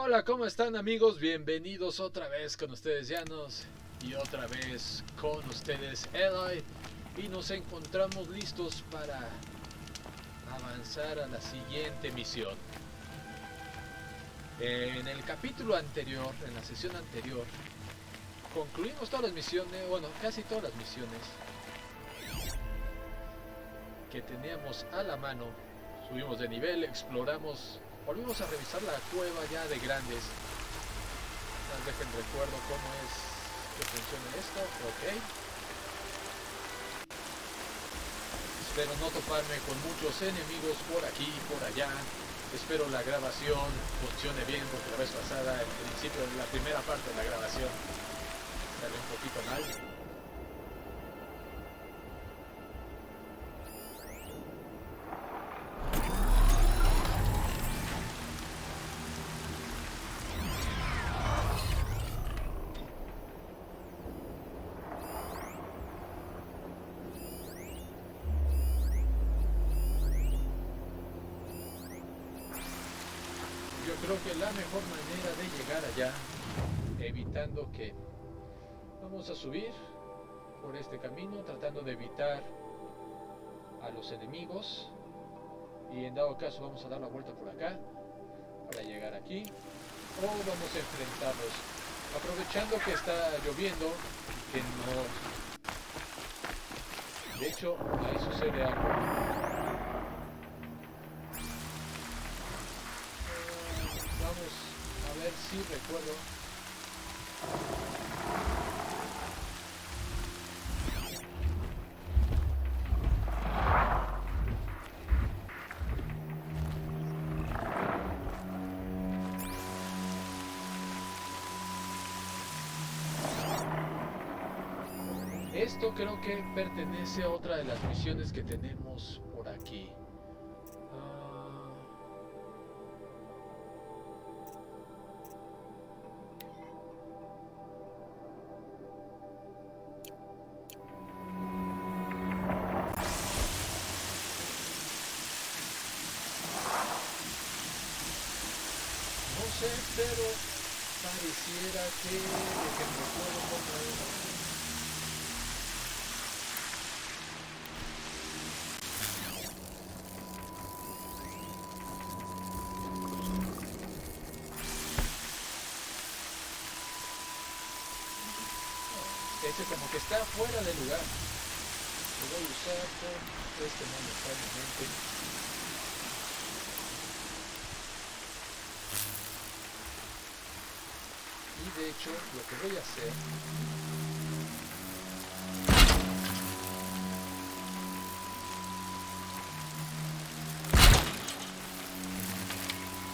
Hola, ¿cómo están amigos? Bienvenidos otra vez con ustedes Eanosh y otra vez con ustedes Ludi, y nos encontramos listos para avanzar a la siguiente misión. En el capítulo anterior, en la sesión anterior, concluimos todas las misiones, bueno, casi todas las misiones que teníamos a la mano. Subimos de nivel, exploramos, volvimos a revisar la cueva ya de grandes. Dejen recuerdo cómo es que funciona esto. Ok. Espero no toparme con muchos enemigos por aquí y por allá. Espero la grabación funcione bien, porque la vez pasada, al principio de la primera parte de la grabación, salió un poquito mal. Creo que la mejor manera de llegar allá, evitando que vamos a subir por este camino, tratando de evitar a los enemigos, y en dado caso vamos a dar la vuelta por acá para llegar aquí, o vamos a enfrentarlos aprovechando que está lloviendo, que no, de hecho ahí sucede algo. A ver si recuerdo. Esto creo que pertenece a otra de las misiones que tenemos por aquí. Pero pareciera que me puedo poner. Ese como que está fuera de lugar. Lo voy a usar por este momentáneamente. Y de hecho lo que voy a hacer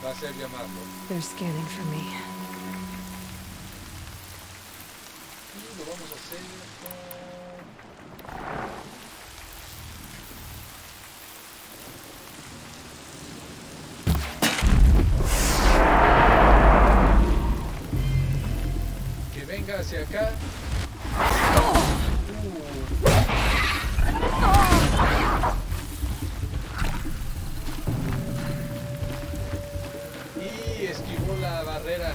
va a ser llamarlo. They're scanning for me. Y lo vamos a hacer con... hacia acá. Y esquivó la barrera.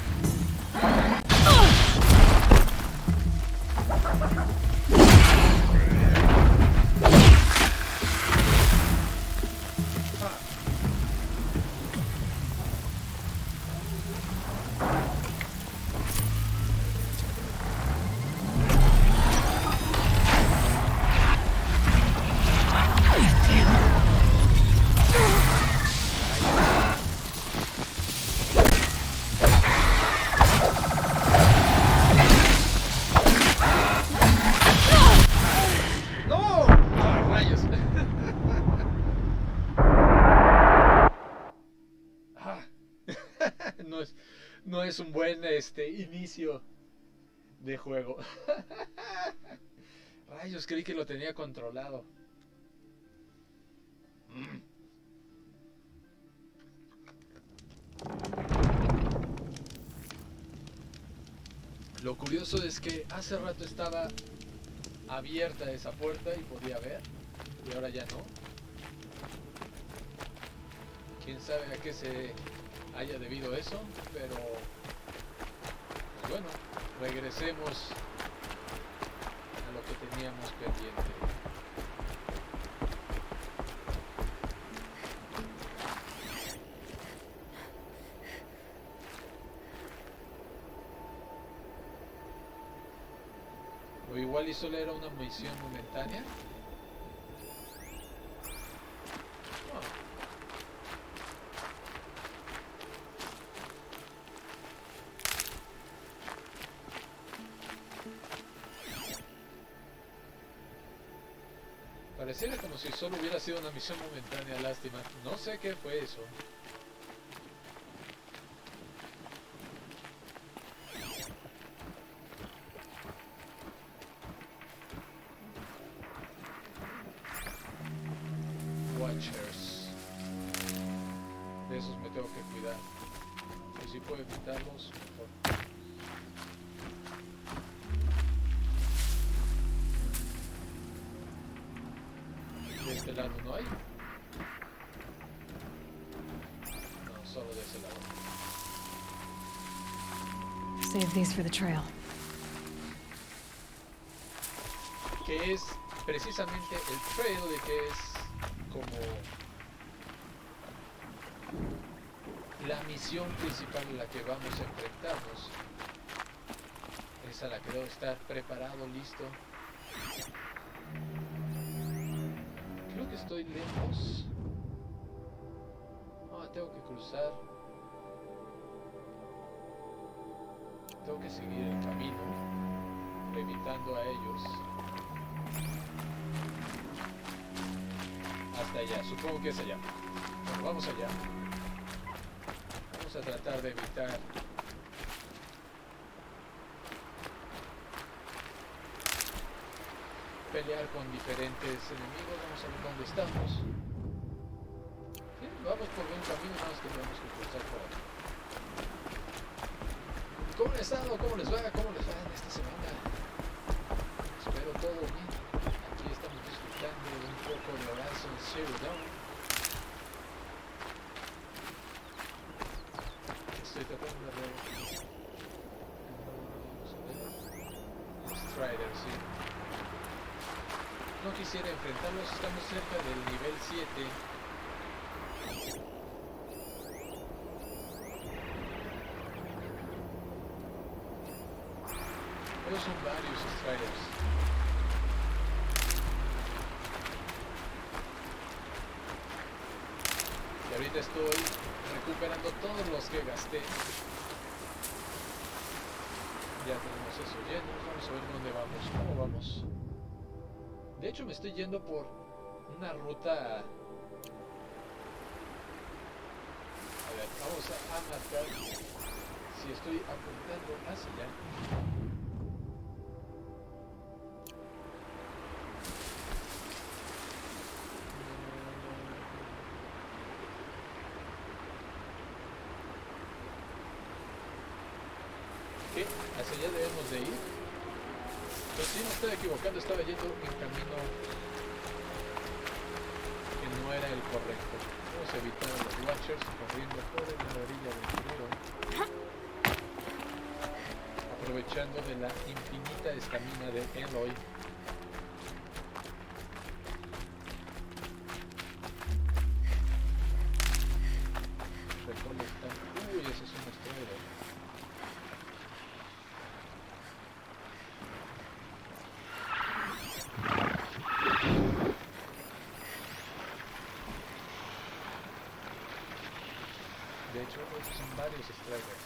No es un buen inicio de juego. Rayos, creí que lo tenía controlado. Lo curioso es que hace rato estaba abierta esa puerta y podía ver, y ahora ya no. Quién sabe haya debido a eso, pero pues bueno, regresemos a lo que teníamos pendiente. O igual y solo era una misión momentánea. Pareciera como si solo hubiera sido una misión momentánea, lástima. No sé qué fue eso. Watchers. De esos me tengo que cuidar. Y si puedo evitarlos, mejor. De este lado no hay. No, solo de ese lado. Save these for the trail. Que es precisamente el trail, de que es como la misión principal en la que vamos a enfrentarnos. Es a la que debo estar preparado, listo. Creo que estoy lejos. Tengo que cruzar. Tengo que seguir el camino, evitando a ellos. Hasta allá, supongo que es allá. Bueno, vamos allá. Vamos a tratar de evitar pelear con diferentes enemigos. Vamos a ver dónde estamos. Sí, vamos por buen camino, nada más que tenemos que cruzar por aquí. ¿Cómo han estado? ¿Cómo les va? ¿Cómo les va en esta semana? Espero todo bien. Aquí estamos disfrutando de un poco de Horizon Zero Dawn. Estoy tratando de ver. Strider, sí. No quisiera enfrentarlos, estamos cerca del nivel 7. Pero son varios Striders. Y ahorita estoy recuperando todos los que gasté. Ya tenemos eso lleno. Vamos a ver dónde vamos. ¿Cómo vamos? De hecho me estoy yendo por una ruta. A ver, vamos a marcar si estoy apuntando hacia allá. ¿Qué? ¿Hacia allá debemos de ir? Pero si no estoy equivocando, estaba yendo en camino que no era el correcto. Vamos a evitar a los Watchers corriendo por la orilla del río, aprovechando de la infinita estamina de Eloy. Recolectar. Uy, ese es un estrella. De hecho, esos son varios strikers.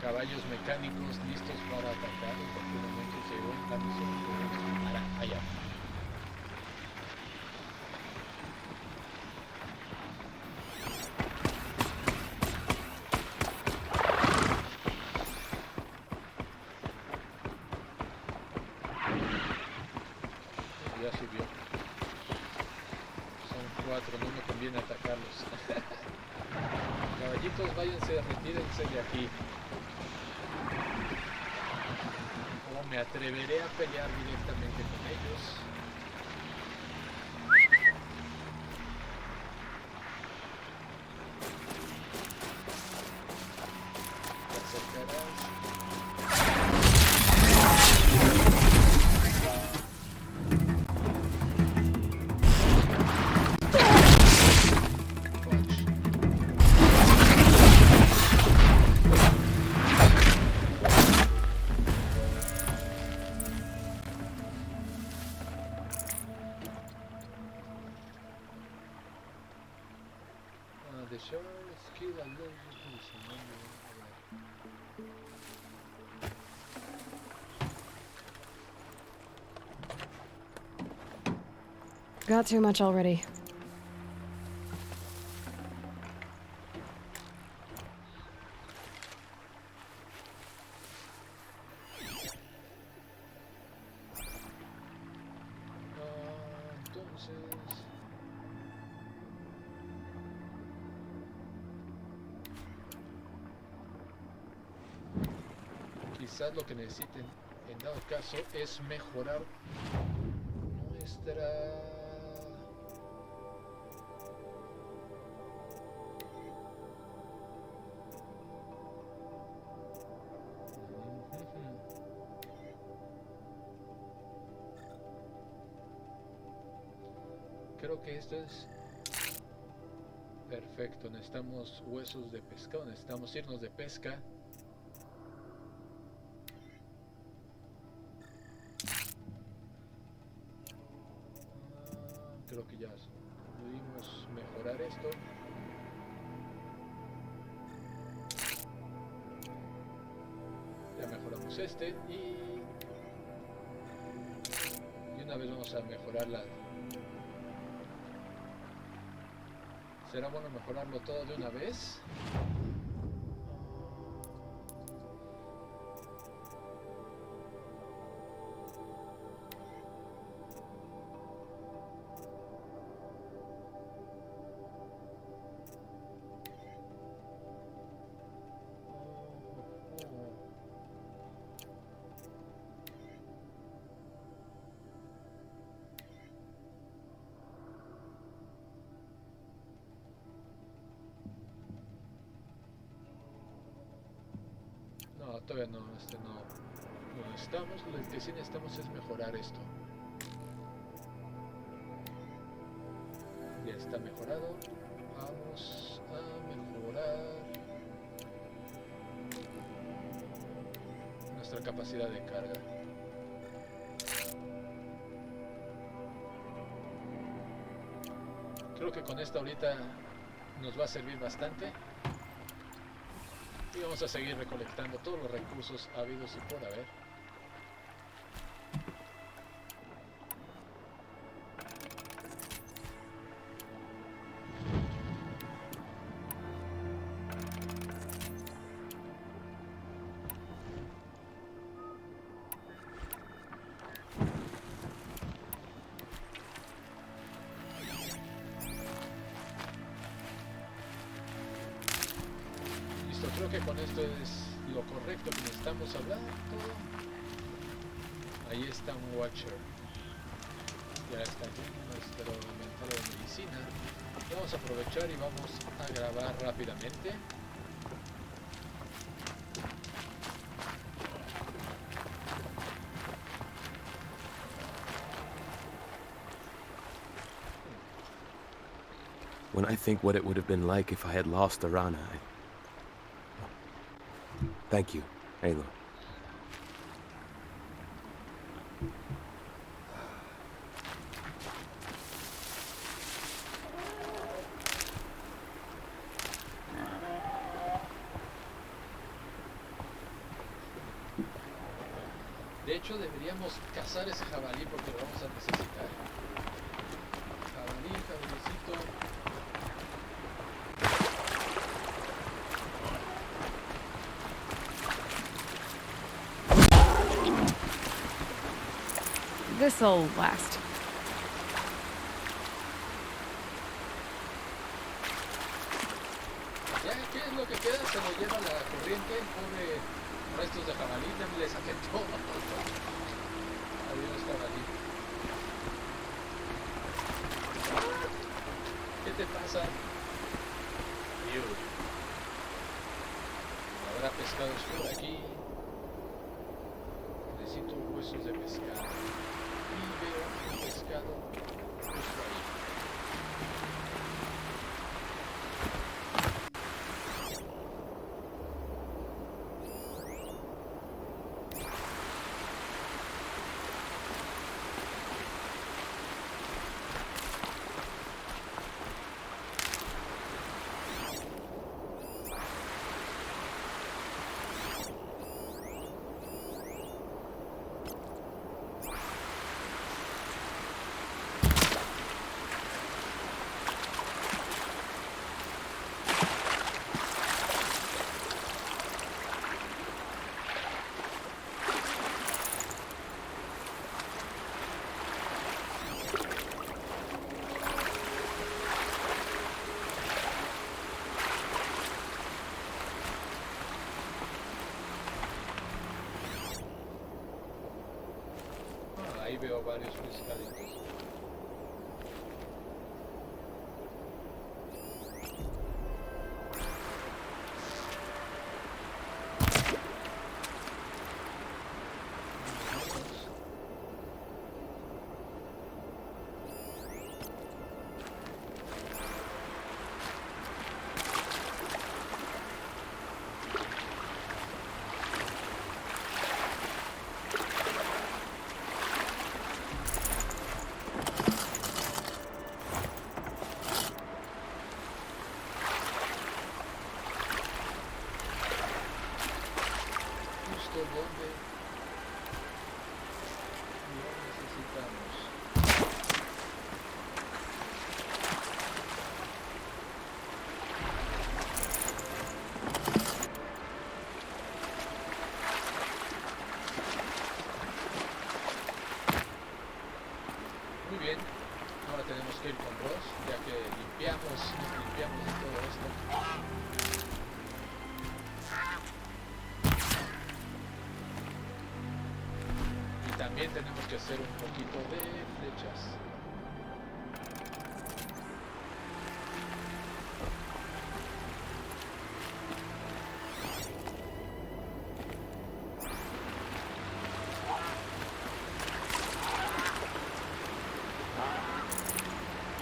Caballos mecánicos listos para atacar. En cualquier momento llegó la misión. Allá. estos váyanse, retírense de aquí. O me atreveré a pelear directamente con ellos. Te acercarás. The show skill alert Got too much already. Entonces... quizás lo que necesiten en dado caso es mejorar nuestra... Creo que esto es perfecto. Necesitamos huesos de pescado, necesitamos irnos de pesca. Creo que ya pudimos mejorar esto. Ya mejoramos este y una vez vamos a mejorar la... ¿Será bueno mejorarlo todo de una vez? No, todavía no, no necesitamos. Lo que sí necesitamos es mejorar esto. Ya está mejorado. Vamos a mejorar nuestra capacidad de carga. Creo que con esta ahorita nos va a servir bastante. Y vamos a seguir recolectando todos los recursos habidos y por haber. Creo que con esto es lo correcto que necesitamos hablar. Ahí está un Watcher. Ya está aquí nuestro inventario de medicina. Vamos a aprovechar y vamos a grabar rápidamente. When I think what it would have been like if I had lost Arana, Thank you, Halo. De hecho, deberíamos cazar ese jabalí porque lo vamos a necesitar. Jabalicito. This'll last. Ya ¿Qué es lo que queda? Se lo lleva la corriente, pobre restos de jabalí, ya me les saqué todo. Adiós, jabalí. ¿Qué te pasa? Dios. Habrá pescados por aquí. Necesito huesos de pescado. Y veo un pescado justo ahí. Ahí veo varios pescaditos. ¿Dónde lo necesitamos? Muy bien, ahora tenemos que ir con Ross, ya que limpiamos de todo esto. También tenemos que hacer un poquito de flechas.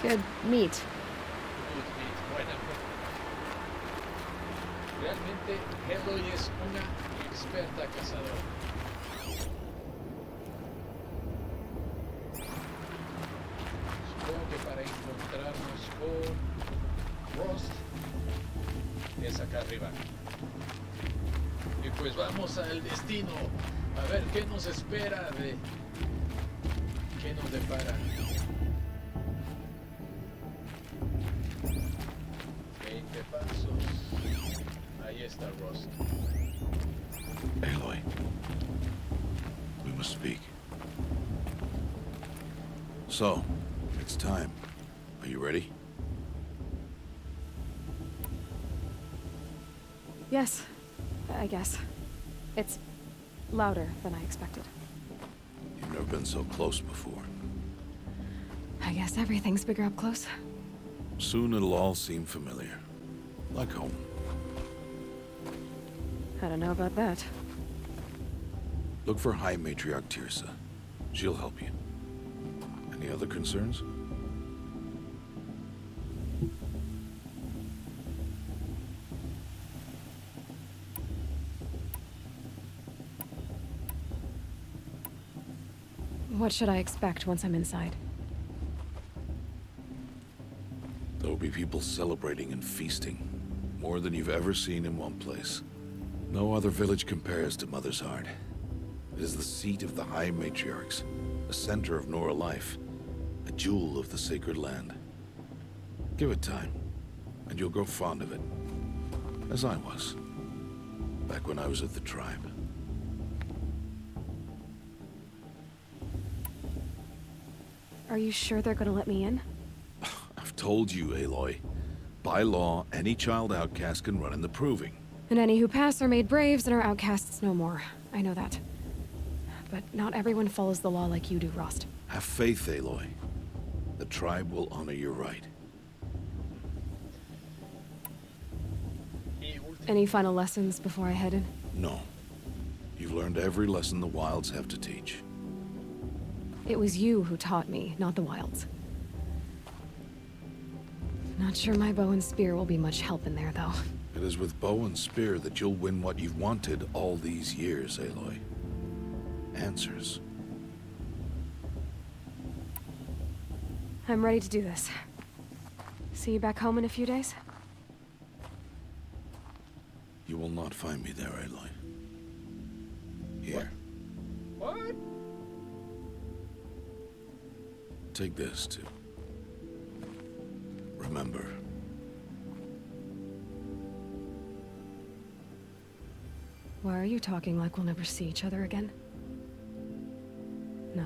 Good meat. Good meat, buena. Realmente Eloy es una experta cazadora. Supongo que para encontrarnos con Ross es acá arriba. Y pues vamos al destino. A ver qué nos espera de... ¿Qué nos depara? 20 pasos. Ahí está Ross. Aloy, we must speak. So, it's time. Are you ready? Yes, I guess. It's louder than I expected. You've never been so close before. I guess everything's bigger up close. Soon it'll all seem familiar. Like home. I don't know about that. Look for High Matriarch Tirsa. She'll help you. Any other concerns? What should I expect once I'm inside? There will be people celebrating and feasting. More than you've ever seen in one place. No other village compares to Mother's Heart. It is the seat of the High Matriarchs, a center of Nora life, a jewel of the sacred land. Give it time, and you'll grow fond of it. As I was, back when I was at the tribe. Are you sure they're gonna let me in? I've told you, Aloy. By law, any child outcast can run in the proving. And any who pass are made braves and are outcasts no more. I know that. But not everyone follows the law like you do, Rost. Have faith, Aloy. The tribe will honor your right. Any final lessons before I head in? No. You've learned every lesson the Wilds have to teach. It was you who taught me, not the Wilds. Not sure my bow and spear will be much help in there, though. It is with bow and spear that you'll win what you've wanted all these years, Aloy. Answers. I'm ready to do this. See you back home in a few days? You will not find me there, Aloy. Here. What? Take this, too. Remember. Why are you talking like we'll never see each other again? No.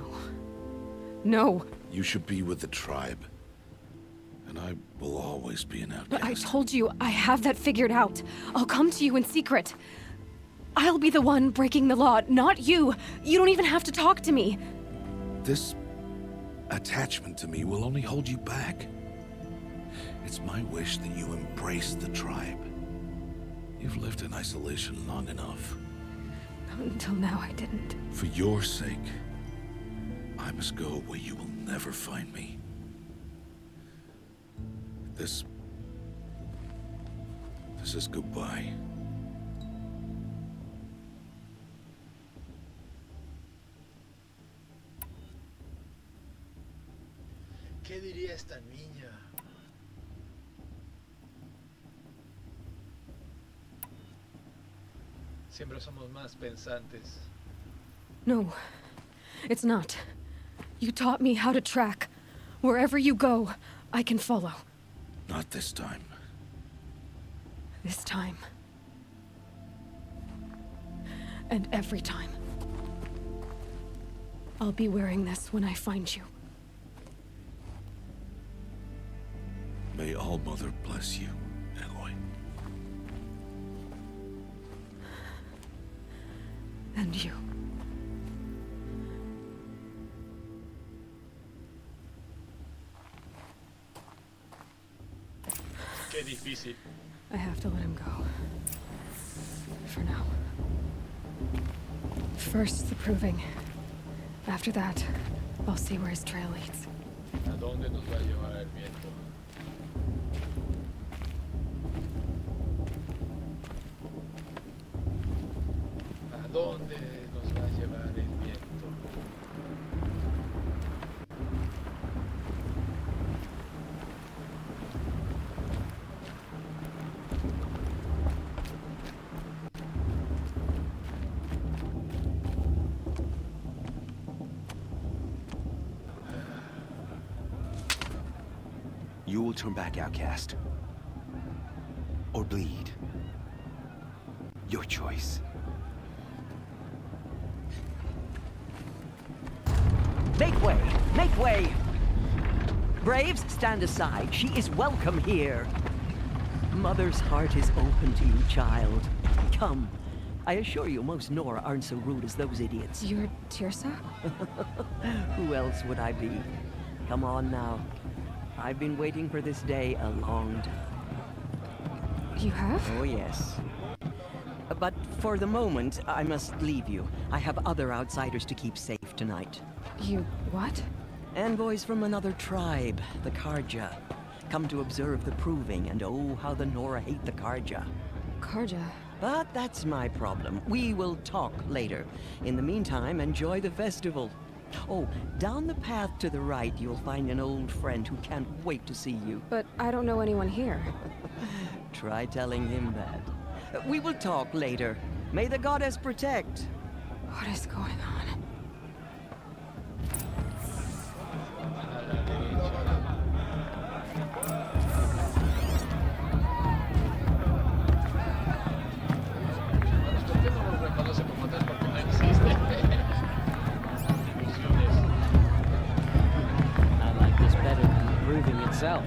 No! You should be with the tribe. And I will always be an outcast. But I told you, I have that figured out. I'll come to you in secret. I'll be the one breaking the law, not you. You don't even have to talk to me. This attachment to me will only hold you back. It's my wish that you embrace the tribe. You've lived in isolation long enough. Until now, I didn't. For your sake, I must go where you will never find me. This is goodbye. ¿Qué diría esta niña? Siempre somos más pensantes. No, it's not. You taught me how to track. Wherever you go, I can follow. Not this time. This time. And every time. I'll be wearing this when I find you. May All-Mother bless you, Aloy. And you. Qué difícil. I have to let him go. For now. First, the proving. After that, I'll see where his trail leads. ¿A dónde nos va a llevar el viento? ¿A dónde nos va a llevar el viento? You will turn back, outcast. Or bleed. Your choice. Make way! Make way! Braves, stand aside. She is welcome here. Mother's heart is open to you, child. Come. I assure you, most Nora aren't so rude as those idiots. You're Tirsa? Who else would I be? Come on now. I've been waiting for this day a long time. You have? Oh, yes. But for the moment, I must leave you. I have other outsiders to keep safe tonight. You what? Envoys from another tribe, the Karja. Come to observe the proving, and oh, how the Nora hate the Karja. Karja? But that's my problem. We will talk later. In the meantime, enjoy the festival. Oh, down the path to the right, you'll find an old friend who can't wait to see you. But I don't know anyone here. Try telling him that. We will talk later. May the goddess protect. What is going on? A la derecha. ¿Por qué no lo reconoce como tal? Porque no existe. Ilusiones. I like this better than the proving itself.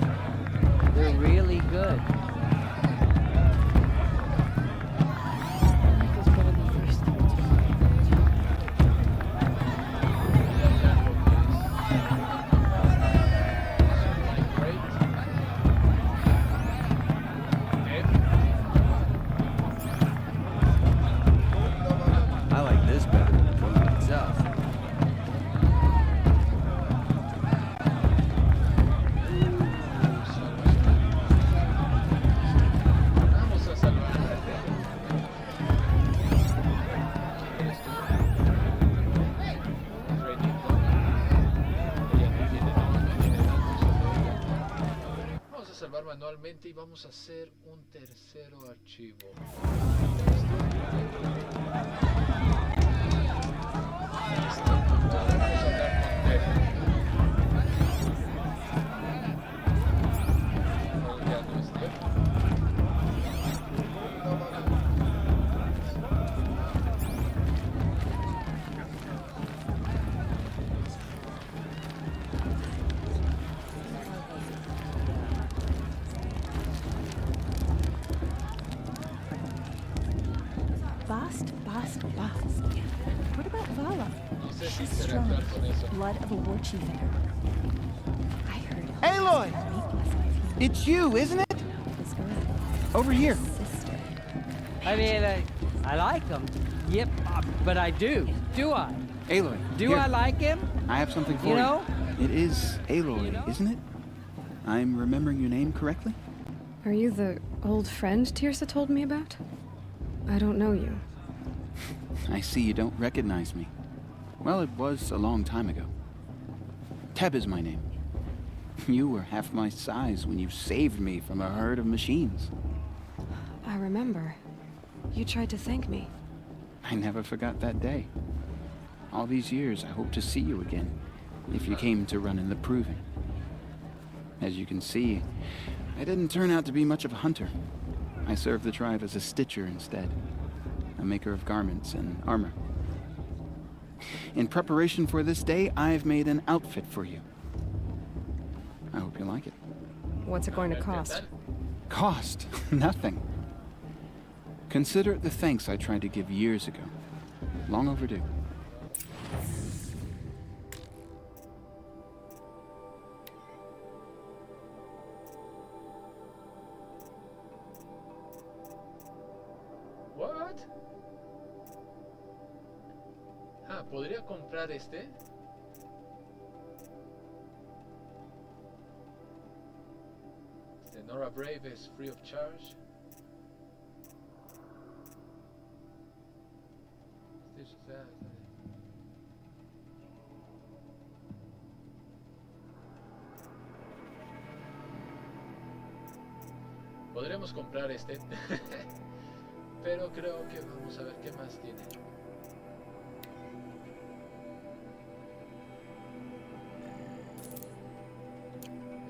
They're really good. nuevamente y vamos a hacer un tercero archivo. Bast. What about Vala? No sé si She's interactuar strong. con eso. Blood of a war chief in her. I heard. Aloy! It's you, isn't it? This girl. Over here. Sister. I mean, I like him. Yep, but I do. Do I? Aloy. Do here. I like him? I have something for You you. know? It is Aloy, You know? isn't it? I'm remembering your name correctly? Are you the old friend Tirsa told me about? I don't know you. I see you don't recognize me. Well, it was a long time ago. Teb is my name. You were half my size when you saved me from a herd of machines. I remember. You tried to thank me. I never forgot that day. All these years, I hope to see you again, if you came to run in the Proving. As you can see, I didn't turn out to be much of a hunter. I served the tribe as a stitcher instead, a maker of garments and armor. In preparation for this day, I've made an outfit for you. I hope you like it. What's it going to cost? Cost? Nothing. Consider it the thanks I tried to give years ago. Long overdue. What? Ah, ¿podría comprar este? Este Nora Brave es free of charge. Este está... Podremos comprar este. Pero creo que vamos a ver qué más tiene.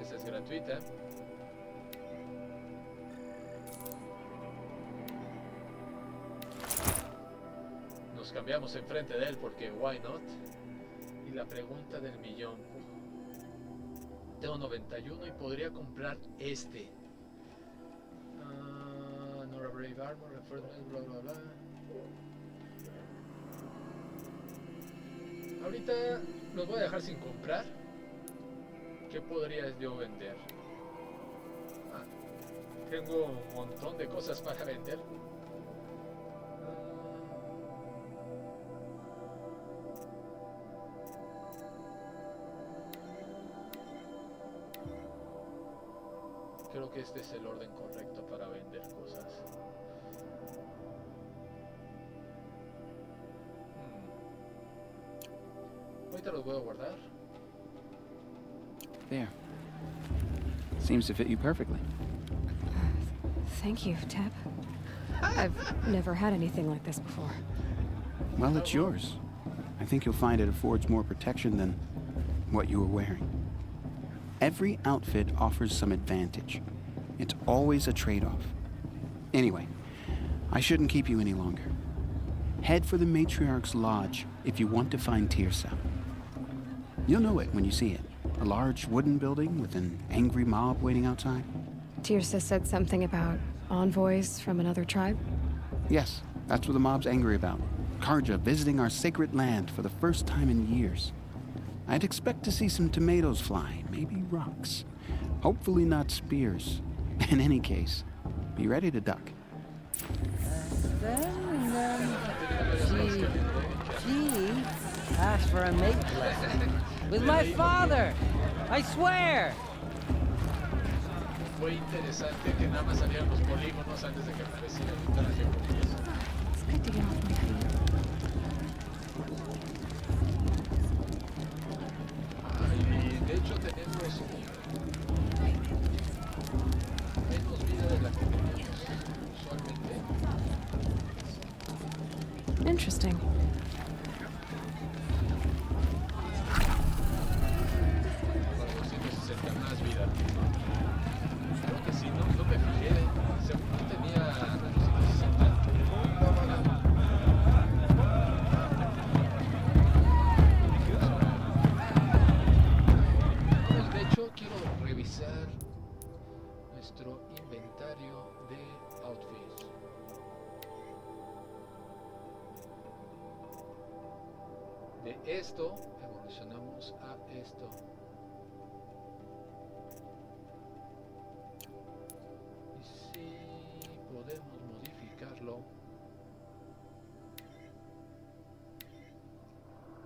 Esa es gratuita. Nos cambiamos enfrente de él porque why not. Y la pregunta del millón. Tengo 91 y podría comprar este. Brave Armor, Reinforcement, bla bla bla. Ahorita los voy a dejar sin comprar. ¿Qué podría yo vender? Ah, tengo un montón de cosas para vender. Creo que este es el orden correcto para vender cosas. Ahorita los voy a guardar. There. Seems to fit you perfectly. Thank you, Teb. I've never had anything like this before. Well, it's yours. I think you'll find it affords more protection than what you were wearing. Every outfit offers some advantage. It's always a trade-off. Anyway, I shouldn't keep you any longer. Head for the Matriarch's Lodge if you want to find Tirsa. You'll know it when you see it. A large wooden building with an angry mob waiting outside. Tirsa said something about envoys from another tribe? Yes, that's what the mob's angry about. Karja visiting our sacred land for the first time in years. I'd expect to see some tomatoes fly, maybe rocks. Hopefully not spears. In any case, be ready to duck. She asked for a mate lesson. With my father! I swear! Fue interesante que nada más salieran los polígonos antes de que apareciera el traje. It's good to get off my feet. Y de hecho tenemos Interesting. Para 260 más vida. Creo que sí, no me fijé. Según yo tenía 260. Pues de hecho quiero revisar nuestro inventario de outfits. De esto evolucionamos a esto. Y si podemos modificarlo,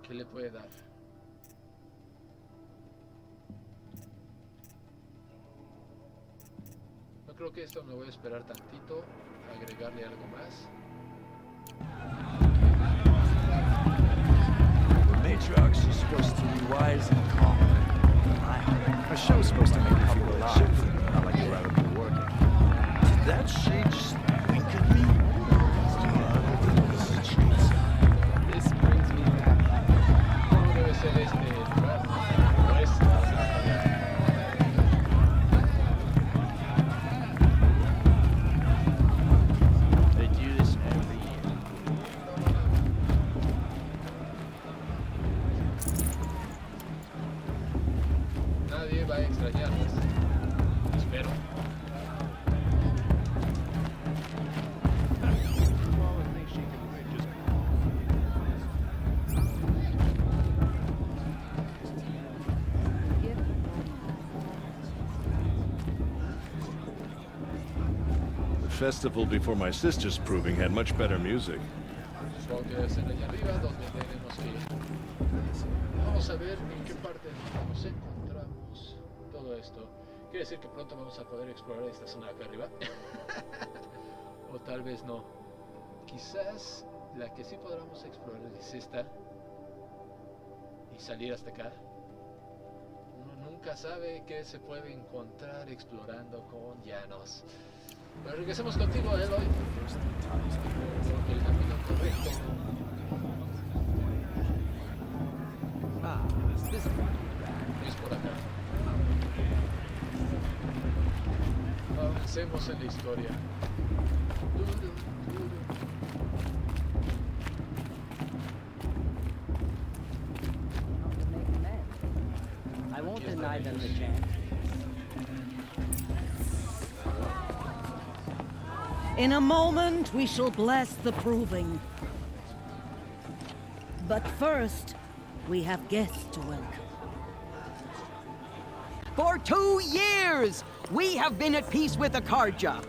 ¿qué le puede dar? No creo que esto me voy a esperar tantito, agregarle algo más. Matriarchs are supposed to be wise and calm. A show's supposed to make you feel alive, not like you're out of the working. Did that shade just wink at me? This brings me back. ¿Cómo debe ser este lugar? ¿O es? They do this every year. Nadie va a extrañarlas. Espero. The festival before my sister's proving had much better music. Supongo que debe ser allá arriba donde tenemos que ir. Vamos a ver en qué parte nos encontramos todo esto. Quiere decir que pronto vamos a poder explorar esta zona de acá arriba. O tal vez no. Quizás la que sí podamos explorar es esta. Y salir hasta acá. Uno nunca sabe qué se puede encontrar explorando con llanos. Pero regresemos contigo, Eloy. Por el camino correcto. Es por acá. Avancemos en la historia. I won't deny them the chance. In a moment, we shall bless the proving. But first, we have guests to welcome. For 2 years, we have been at peace with Akarja.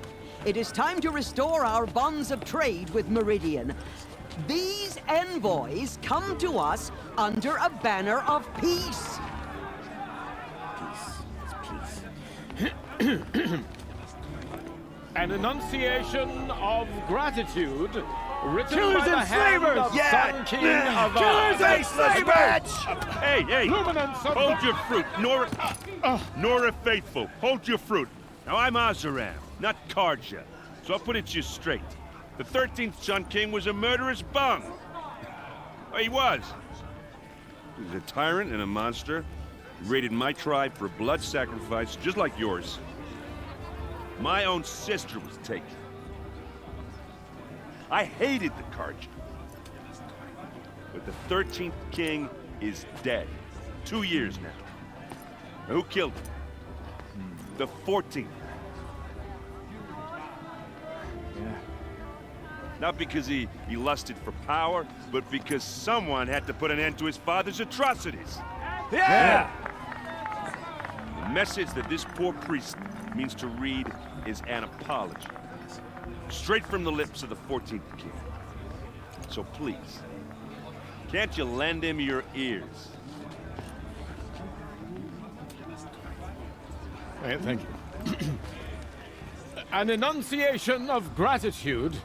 It is time to restore our bonds of trade with Meridian. These envoys come to us under a banner of peace. An enunciation of gratitude written Killers by the and hand slavers! of Yeah! Sun King Yeah! of Killers and slavers! Hey, hey! Luminance of Hold your fruit, Nora Faithful. Hold your fruit. Now I'm Azaram, not Karja, so I'll put it to you straight. The 13th Sun King was a murderous bum. Oh, he was. He was a tyrant and a monster. He raided my tribe for blood sacrifice, just like yours. My own sister was taken. I hated the Karja. But the 13th king is dead. 2 years now. Now, who killed him? The 14th. Yeah. Not because he lusted for power, but because someone had to put an end to his father's atrocities. Yeah! The message that this poor priest means to read is an apology. Straight from the lips of the 14th king. So please, can't you lend him your ears? Thank you. An enunciation of gratitude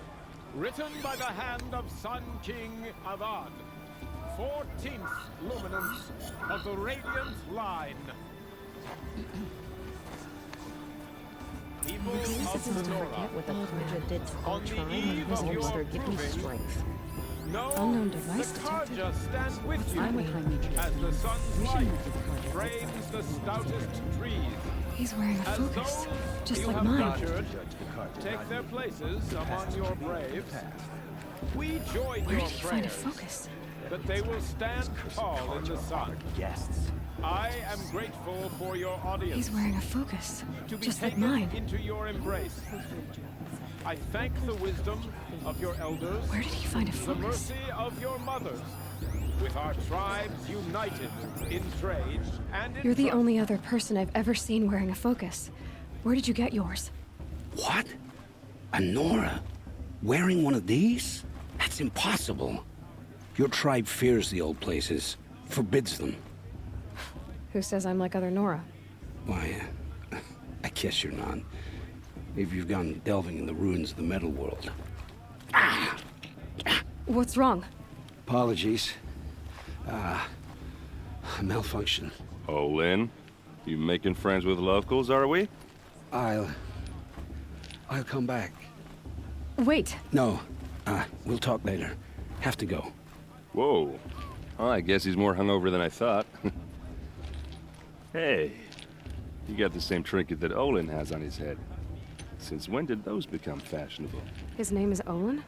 written by the hand of Sun King Avad, 14th luminance of the Radiant Line. People Reduces of his Nora, target what the Karja did to on our the tribe eve and his of your mother give me proving, strength. No, Unknown device the detected. Karja stand with you I'm with High Matriarch. as the sun's We should light move to the Karja. frames the stoutest trees. He's wearing a As focus, those just you like have mine. nurtured take their places among your braves, we join Where your did he find a prayers focus? that they will stand tall in the sun. Guests. I am grateful for your audience. He's wearing a focus, to be just like taken mine. into your embrace. I thank the wisdom of your elders, Where did he find a the focus? mercy of your mothers, with our tribes united in trade and in You're the trust. only other person I've ever seen wearing a focus. Where did you get yours? What? A Nora? Wearing one of these? That's impossible. Your tribe fears the old places, forbids them. Who says I'm like other Nora? Why, I guess you're not. Maybe you've gone delving in the ruins of the metal world. What's wrong? Apologies. A malfunction. Oh, Lynn? You making friends with locals, are we? I'll come back. Wait. No, we'll talk later. Have to go. Whoa. Oh, I guess he's more hungover than I thought. Hey, you got the same trinket that Olin has on his head. Since when did those become fashionable? His name is Olin?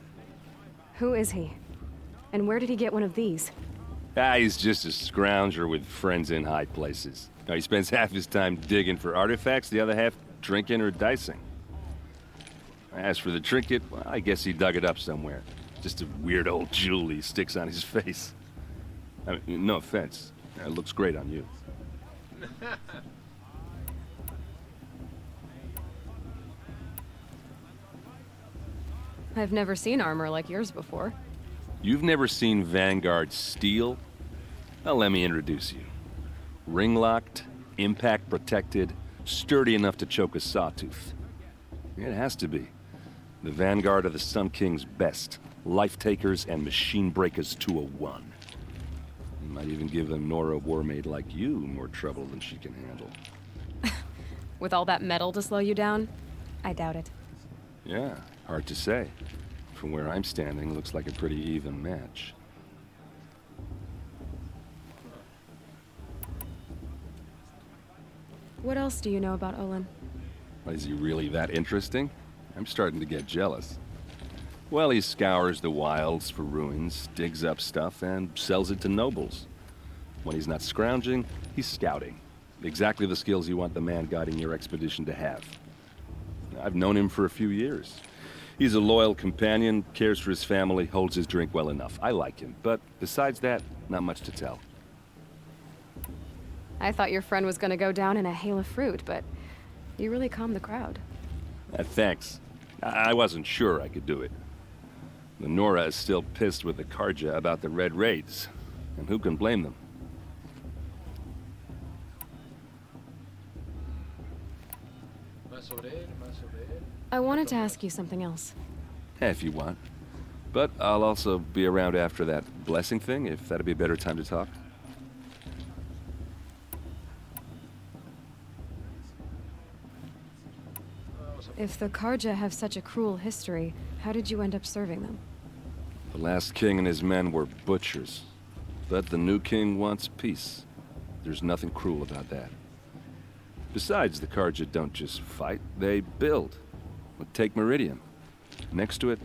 Who is he? And where did he get one of these? He's just a scrounger with friends in high places. Now, he spends half his time digging for artifacts, the other half drinking or dicing. As for the trinket, well, I guess he dug it up somewhere. Just a weird old jewel he sticks on his face. I mean, no offense. It looks great on you. I've never seen armor like yours before. You've never seen Vanguard steel? Well, let me introduce you. Ring-locked, impact-protected, sturdy enough to choke a sawtooth. It has to be. The Vanguard of the Sun King's best. Life-takers and machine-breakers to a one. You might even give a Nora warmaid like you more trouble than she can handle. With all that metal to slow you down? I doubt it. Yeah, hard to say. From where I'm standing, looks like a pretty even match. What else do you know about Olin? Is he really that interesting? I'm starting to get jealous. Well, he scours the wilds for ruins, digs up stuff, and sells it to nobles. When he's not scrounging, he's scouting. Exactly the skills you want the man guiding your expedition to have. I've known him for a few years. He's a loyal companion, cares for his family, holds his drink well enough. I like him, but besides that, not much to tell. I thought your friend was gonna go down in a hail of fruit, but you really calmed the crowd. Thanks. I wasn't sure I could do it. The Nora is still pissed with the Karja about the Red Raids, and who can blame them? I wanted to ask you something else. If you want. But I'll also be around after that blessing thing, if that'd be a better time to talk. If the Karja have such a cruel history, how did you end up serving them? The last king and his men were butchers. But the new king wants peace. There's nothing cruel about that. Besides, the Karja don't just fight, they build. Take Meridian. Next to it,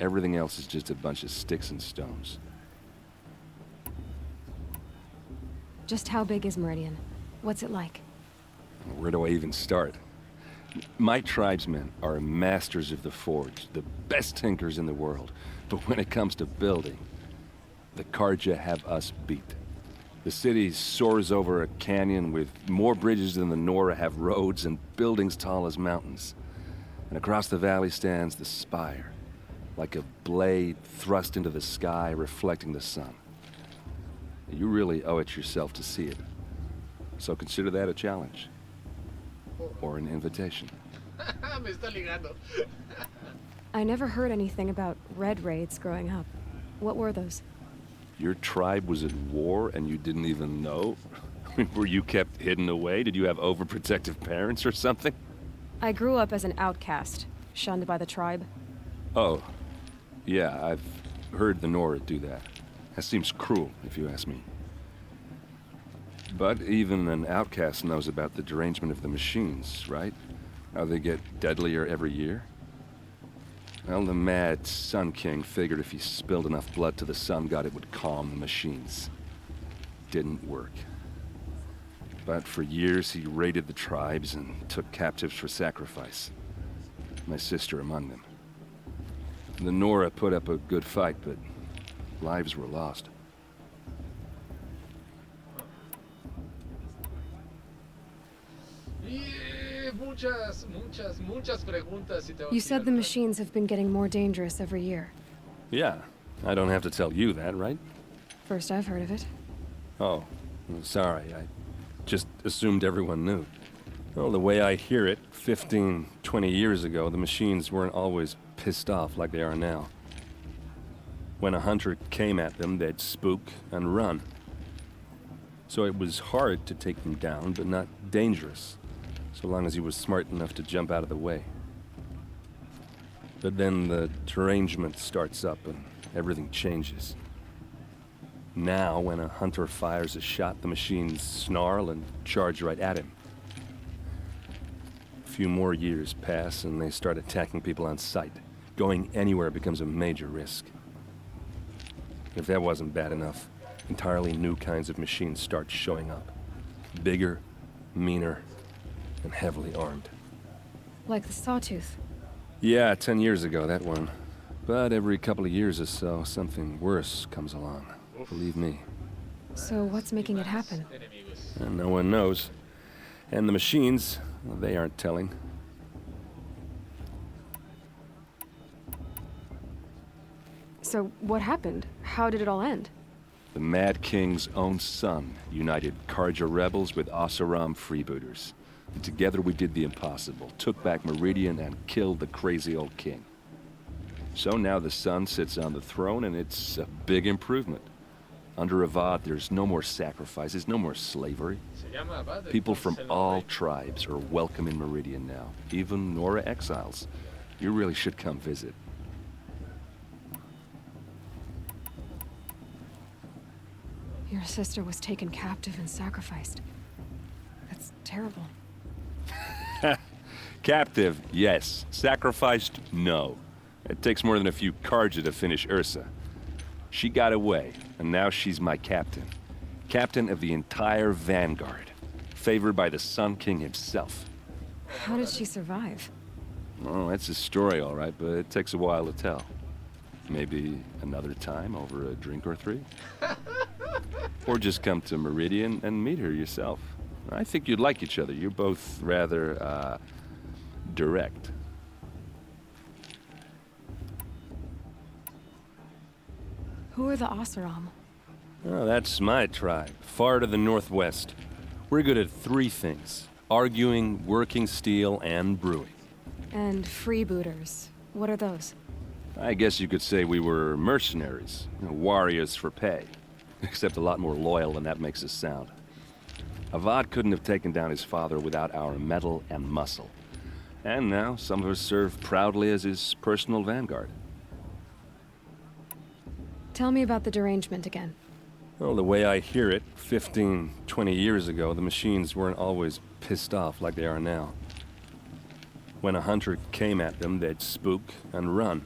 everything else is just a bunch of sticks and stones. Just how big is Meridian? What's it like? Where do I even start? My tribesmen are masters of the forge, the best tinkers in the world. But when it comes to building, the Karja have us beat. The city soars over a canyon with more bridges than the Nora have roads and buildings tall as mountains. And across the valley stands the spire, like a blade thrust into the sky, reflecting the sun. You really owe it yourself to see it. So consider that a challenge. Or an invitation. Me está ligando. I never heard anything about Red Raids growing up. What were those? Your tribe was at war and you didn't even know? Were you kept hidden away? Did you have overprotective parents or something? I grew up as an outcast, shunned by the tribe. Oh, yeah, I've heard the Nora do that. That seems cruel, if you ask me. But even an outcast knows about the derangement of the machines, right? How they get deadlier every year? Well, the mad Sun King figured if he spilled enough blood to the Sun God, it would calm the machines. Didn't work. But for years, he raided the tribes and took captives for sacrifice. My sister among them. The Nora put up a good fight, but lives were lost. Muchas preguntas. You said the machines have been getting more dangerous every year. Yeah, I don't have to tell you that, right? First I've heard of it. Oh, sorry, I just assumed everyone knew. Well, the way I hear it, 15, 20 years ago, the machines weren't always pissed off like they are now. When a hunter came at them, they'd spook and run. So it was hard to take them down, but not dangerous, so long as he was smart enough to jump out of the way. But then the derangement starts up and everything changes. Now, when a hunter fires a shot, the machines snarl and charge right at him. A few more years pass and they start attacking people on sight. Going anywhere becomes a major risk. If that wasn't bad enough, entirely new kinds of machines start showing up. Bigger, meaner, and heavily armed. Like the Sawtooth. Yeah, 10 years ago, that one. But every couple of years or so, something worse comes along. Believe me. So what's making it happen? And no one knows. And the machines, well, they aren't telling. So what happened? How did it all end? The Mad King's own son united Karja rebels with Oseram freebooters. And together we did the impossible, took back Meridian and killed the crazy old king. So now the son sits on the throne and it's a big improvement. Under Avad, there's no more sacrifices, no more slavery. People from all tribes are welcome in Meridian now, even Nora exiles. You really should come visit. Your sister was taken captive and sacrificed. That's terrible. Captive, yes. Sacrificed, no. It takes more than a few Karja to finish Ursa. She got away, and now she's my captain. Captain of the entire Vanguard. Favored by the Sun King himself. How did she survive? Oh, that's a story, all right, but it takes a while to tell. Maybe another time over a drink or three? Or just come to Meridian and meet her yourself. I think you'd like each other. You're both rather, direct. Who are the Oseram? Oh, that's my tribe, far to the northwest. We're good at three things: arguing, working steel, and brewing. And freebooters. What are those? I guess you could say we were mercenaries, warriors for pay. Except a lot more loyal than that makes us sound. Avad couldn't have taken down his father without our metal and muscle. And now some of us serve proudly as his personal vanguard. Tell me about the derangement again. Well, the way I hear it, 15, 20 years ago, the machines weren't always pissed off like they are now. When a hunter came at them, they'd spook and run.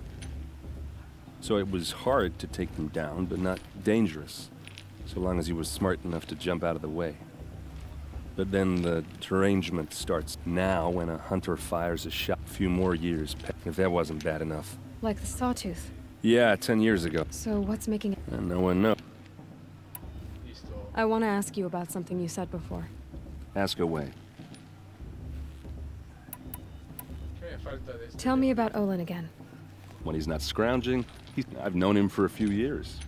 So it was hard to take them down, but not dangerous, so long as he was smart enough to jump out of the way. But then the derangement starts now when a hunter fires a shot. A few more years, if that wasn't bad enough. Like the Sawtooth. Yeah, 10 years ago. So what's making it? And no one knows. I want to ask you about something you said before. Ask away. Tell me about Olin again. When he's not scrounging, I've known him for a few years.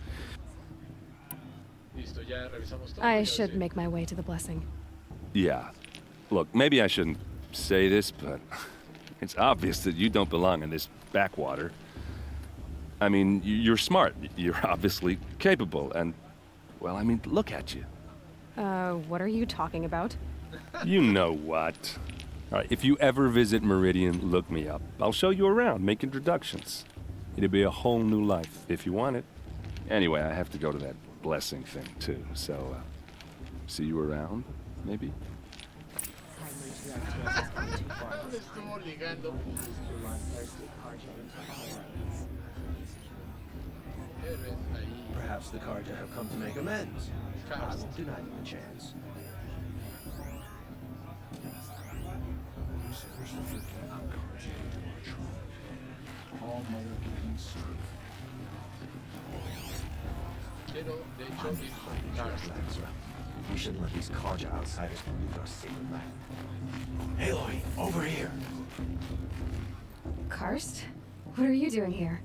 I should make my way to the blessing. Yeah. Look, maybe I shouldn't say this, but it's obvious that you don't belong in this backwater. I mean, you're smart. You're obviously capable, and, well, I mean, look at you. What are you talking about? You know what. All right, if you ever visit Meridian, look me up. I'll show you around, make introductions. It'd be a whole new life, if you want it. Anyway, I have to go to that blessing thing, too, so, see you around, maybe? Perhaps the Karja have come to make amends. I won't deny them a chance. We shouldn't let these Karja outsiders pollute our sacred land. Aloy, over here! Karst? What are you doing here?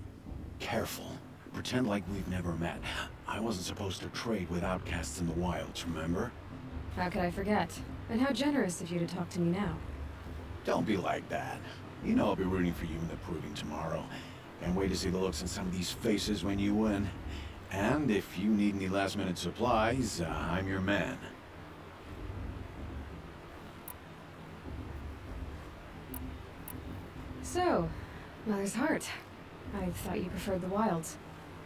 Careful. Pretend like we've never met. I wasn't supposed to trade with outcasts in the wilds, remember? How could I forget? And how generous of you to talk to me now. Don't be like that. You know I'll be rooting for you in the proving tomorrow. Can't wait to see the looks on some of these faces when you win. And if you need any last-minute supplies, I'm your man. So, Mother's Heart. I thought you preferred the wilds.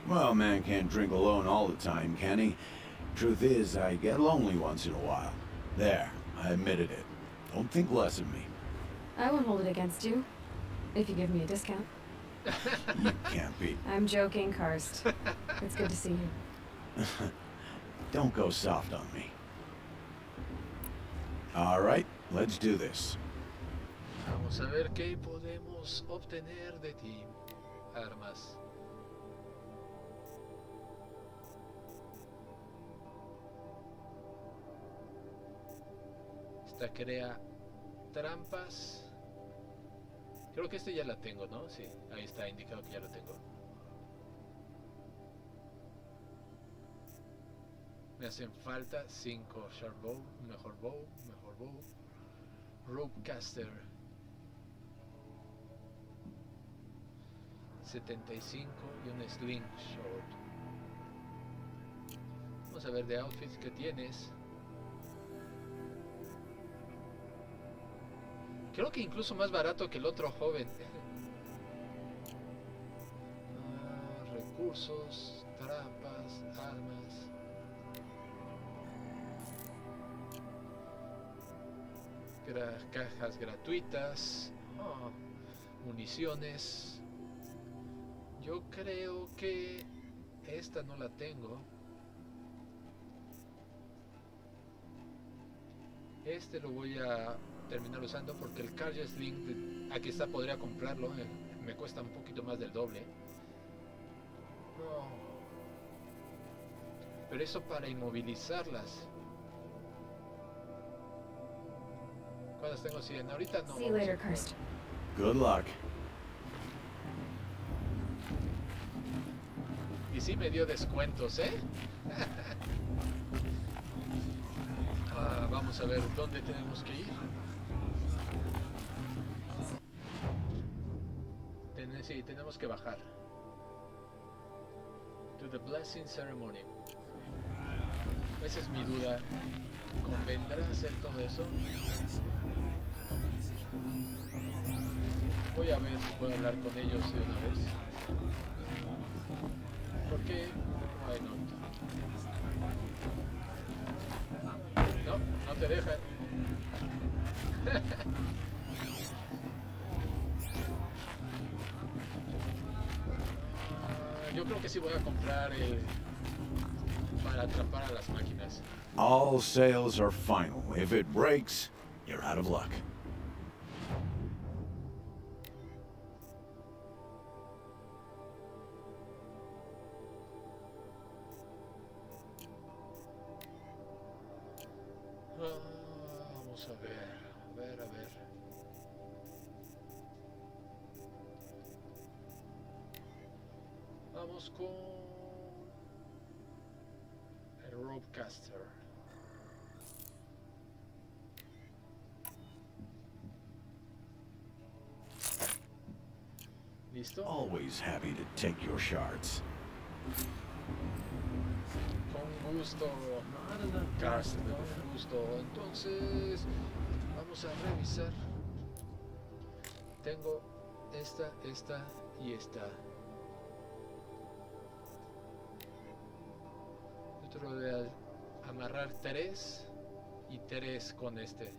Well, man can't drink alone all the time, can he? Truth is, I get lonely once in a while. There, I admitted it. Don't think less of me. I won't hold it against you, if you give me a discount. You can't be. I'm joking, Karst. It's good to see you. Don't go soft on me. All right, let's do this. Vamos a ver qué podemos obtener de ti. Armas. Esta crea trampas. Creo que este ya la tengo, ¿no? Sí, ahí está indicado que ya lo tengo. Me hacen falta 5 Sharp Bow, mejor bow. Ropecaster 75 y un Slingshot. Vamos a ver de outfits que tienes. Creo que incluso más barato que el otro joven. Recursos, trampas, armas. Cajas gratuitas. Municiones. Yo creo que esta no la tengo. Este lo voy a terminar usando porque el Karja Sling, aquí está, podría comprarlo, me cuesta un poquito más del doble. No. Pero eso para inmovilizarlas. ¿Cuántas tengo? 100. Ahorita no. See you later, Karst. Good luck. Y sí me dio descuentos, ¿eh? Vamos a ver dónde tenemos que ir. Sí, tenemos que bajar. To the Blessing Ceremony. Esa es mi duda. ¿Convendrá hacer todo eso? Voy a ver si puedo hablar con ellos de una vez. Porque why not? No te dejan. Yo creo que sí voy a comprar para atrapar a las máquinas. All sales are final. If it breaks, you're out of luck. Vamos a ver. Vamos con el Ropecaster. ¿Listo? Always happy to take your shards. Con gusto. Karst, con gusto. Entonces, vamos a revisar. Tengo esta y esta. Solo de amarrar 3 y 3 con este.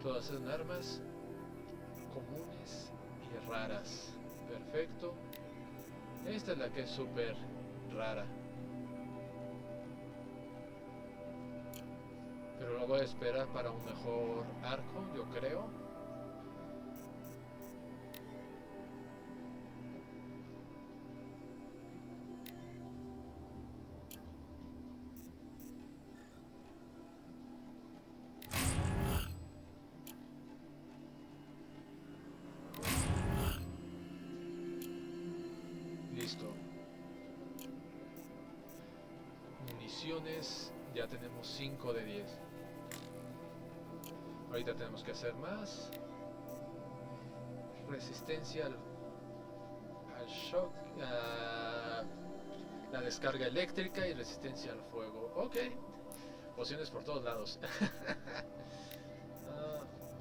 Todas son armas comunes y raras. Perfecto. Esta es la que es súper rara. Pero lo voy a esperar para un mejor arco, yo creo. Listo. Municiones, ya tenemos 5 de 10. Ahorita tenemos que hacer más. Resistencia al shock, la descarga eléctrica y resistencia al fuego. Ok. Pociones por todos lados.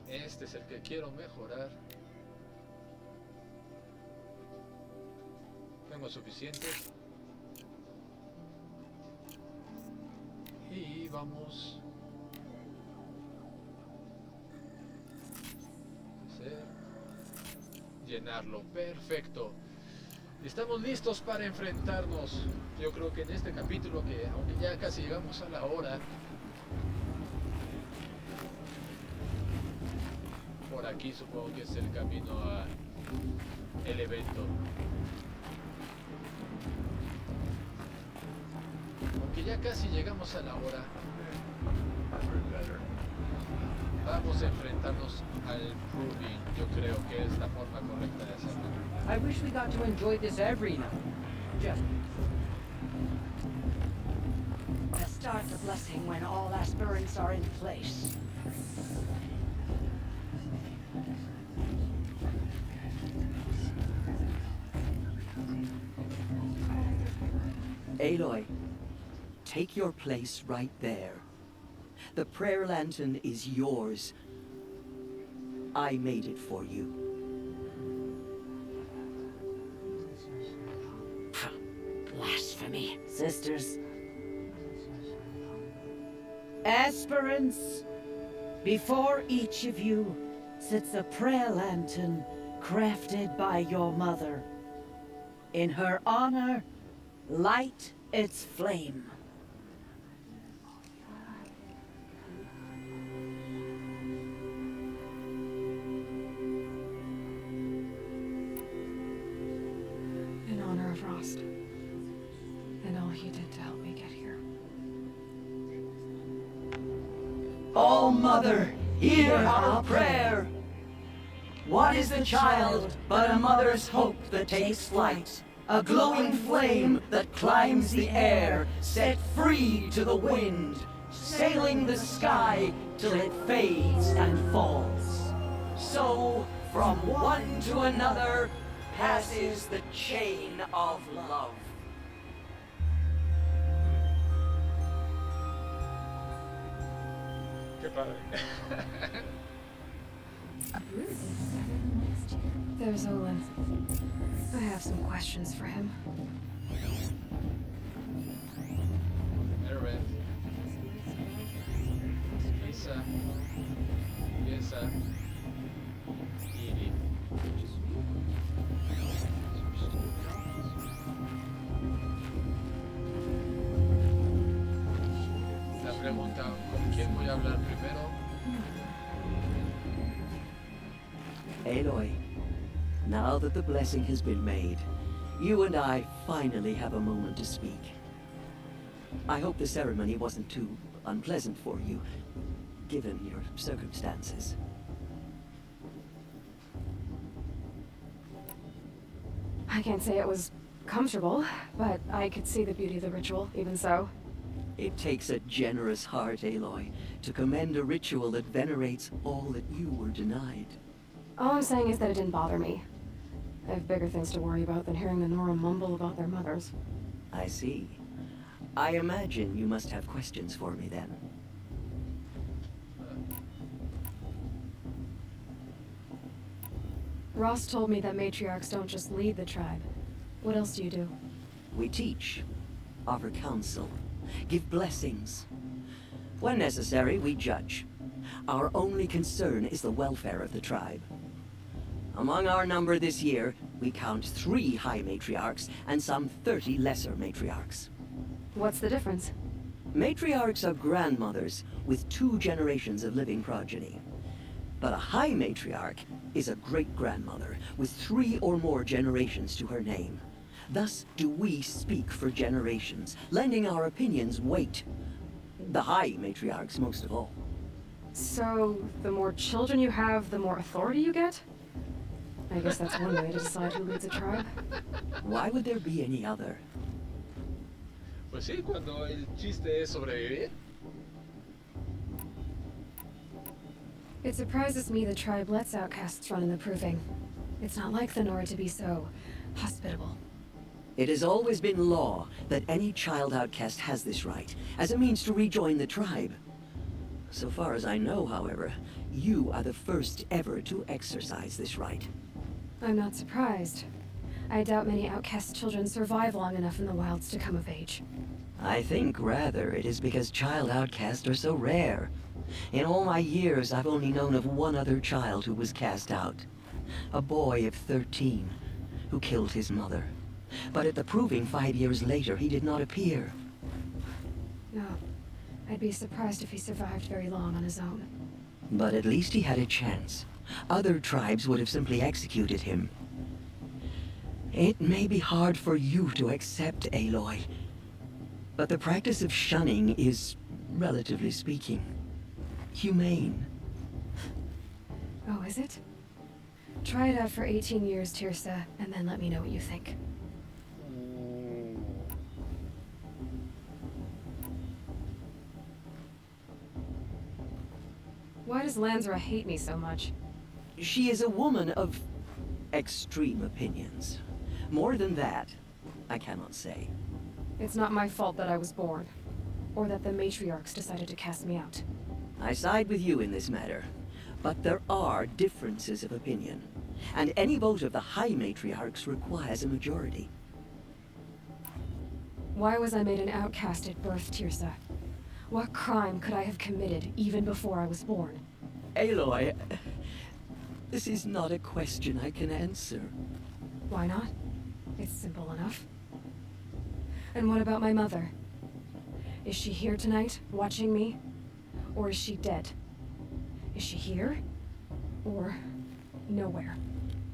Este es el que quiero mejorar. Tengo suficientes. Y vamos a hacer llenarlo. Perfecto. Estamos listos para enfrentarnos. Yo creo que en este capítulo, que aunque ya casi llegamos a la hora, por aquí supongo que es el camino al evento. Aunque ya casi llegamos a la hora, vamos a enfrentarnos al proving. Yo creo que es la forma correcta de hacerlo. I wish we got to enjoy this every night. Just Start the blessing when all aspirants are in place. Aloy, take your place right there. The prayer lantern is yours. I made it for you. Blasphemy. Sisters. Aspirants, before each of you sits a prayer lantern crafted by your mother. In her honor, light its flame. In honor of Rost, and all he did to help me get here. All Mother, hear our prayer. What is the child but a mother's hope that takes flight? A glowing flame that climbs the air, set free to the wind, sailing the sky till it fades and falls. So, from one to another, passes the chain of love. Qué padre. There's Olin. I have some questions for him. Eren. Lisa. Lisa. Iri. La pregunta, ¿con quién voy a hablar primero? Aloy, now that the blessing has been made, you and I finally have a moment to speak. I hope the ceremony wasn't too unpleasant for you, given your circumstances. I can't say it was comfortable, but I could see the beauty of the ritual, even so. It takes a generous heart, Aloy, to commend a ritual that venerates all that you were denied. All I'm saying is that it didn't bother me. I have bigger things to worry about than hearing the Nora mumble about their mothers. I see. I imagine you must have questions for me then. Ross told me that matriarchs don't just lead the tribe. What else do you do? We teach, offer counsel, give blessings. When necessary, we judge. Our only concern is the welfare of the tribe. Among our number this year, we count 3 high matriarchs and some 30 lesser matriarchs. What's the difference? Matriarchs are grandmothers with 2 generations of living progeny. But a high matriarch is a great-grandmother with 3 or more generations to her name. Thus do we speak for generations, lending our opinions weight. The high matriarchs most of all. So, the more children you have, the more authority you get? I guess that's one way to decide who leads a tribe. Why would there be any other? Pues sí, cuando el chiste es sobrevivir. It surprises me the tribe lets outcasts run in the proving. It's not like the Nora to be so hospitable. It has always been law that any child outcast has this right, as a means to rejoin the tribe. So far as I know, however, you are the first ever to exercise this right. I'm not surprised. I doubt many outcast children survive long enough in the wilds to come of age. I think rather it is because child outcasts are so rare. In all my years, I've only known of one other child who was cast out. A boy of 13, who killed his mother. But at the proving 5 years later, he did not appear. No. I'd be surprised if he survived very long on his own. But at least he had a chance. Other tribes would have simply executed him. It may be hard for you to accept, Aloy. But the practice of shunning is, relatively speaking, humane. Oh, is it? Try it out for 18 years, Tirsa, and then let me know what you think. Why does Lansra hate me so much? She is a woman of extreme opinions. More than that, I cannot say. It's not my fault that I was born, or that the matriarchs decided to cast me out. I side with you in this matter, but there are differences of opinion, and any vote of the high matriarchs requires a majority. Why was I made an outcast at birth, Tirsa? What crime could I have committed even before I was born? Aloy, this is not a question I can answer. Why not? It's simple enough. And what about my mother? Is she here tonight, watching me? Or is she dead? Is she here? Or nowhere?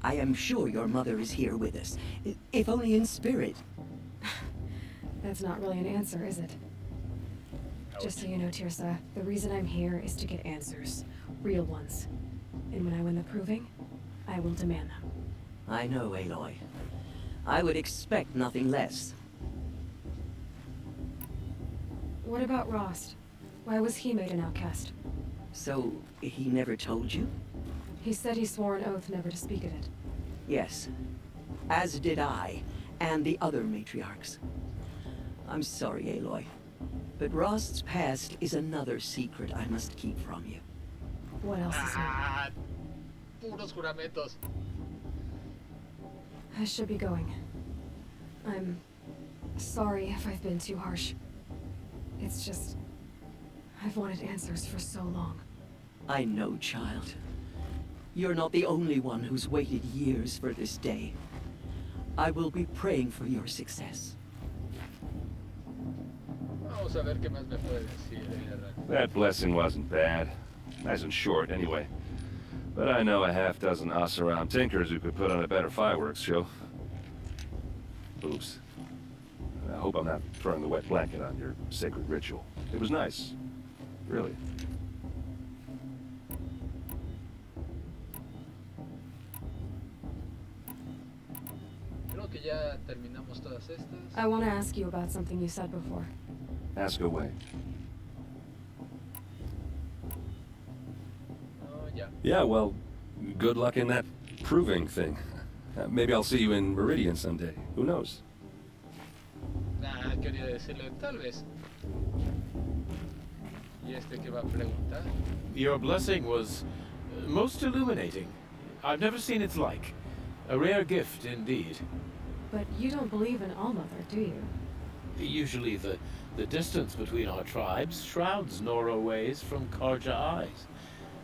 I am sure your mother is here with us, if only in spirit. That's not really an answer, is it? Just so you know, Tirsa, the reason I'm here is to get answers. Real ones. And when I win the proving, I will demand them. I know, Aloy. I would expect nothing less. What about Rost? Why was he made an outcast? So, he never told you? He said he swore an oath never to speak of it. Yes. As did I, and the other matriarchs. I'm sorry, Aloy. But Rost's past is another secret I must keep from you. What else is new? Puros juramentos. I should be going. I'm sorry if I've been too harsh. It's just... I've wanted answers for so long. I know, child. You're not the only one who's waited years for this day. I will be praying for your success. Vamos a ver qué más me puede decir, Guerra. That blessing wasn't bad. Nice and short, anyway. But I know a half-dozen us-around tinkers who could put on a better fireworks show. Oops. I hope I'm not throwing the wet blanket on your sacred ritual. It was nice. Really. Creo que ya terminamos todas estas. I want to ask you about something you said before. Ask away. Yeah, well, good luck in that proving thing. Maybe I'll see you in Meridian someday. Who knows? Ah, quería decirlo tal vez. ¿Y este que va a preguntar? Your blessing was most illuminating. I've never seen its like. A rare gift indeed. But you don't believe in Allmother, do you? Usually the distance between our tribes shrouds Nora ways from Karja eyes.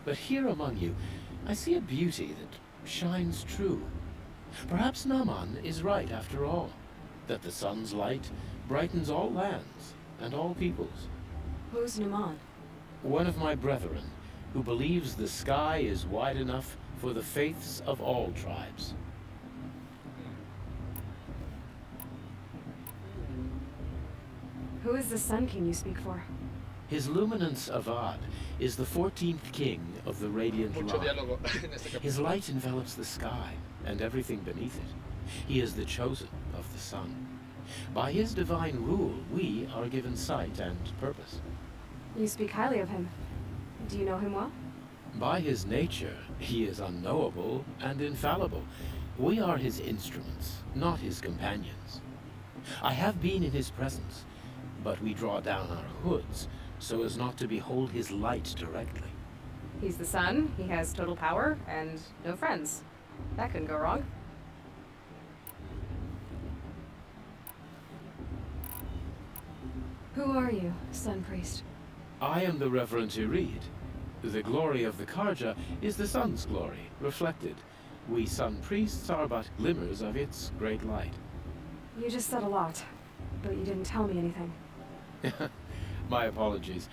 But here among you, I see a beauty that shines true. Perhaps Naman is right after all, that the sun's light brightens all lands and all peoples. Who's Naman? One of my brethren, who believes the sky is wide enough for the faiths of all tribes. Who is the Sun King you speak for? His Luminance Avad is the 14th king of the Radiant Line. His light envelops the sky and everything beneath it. He is the chosen of the sun. By his divine rule, we are given sight and purpose. You speak highly of him. Do you know him well? By his nature, he is unknowable and infallible. We are his instruments, not his companions. I have been in his presence, but we draw down our hoods so as not to behold his light directly. He's the sun, he has total power, and no friends. That couldn't go wrong. Who are you, Sun Priest? I am the Reverend Irid. The glory of the Karja is the sun's glory, reflected. We Sun Priests are but glimmers of its great light. You just said a lot, but you didn't tell me anything. My apologies.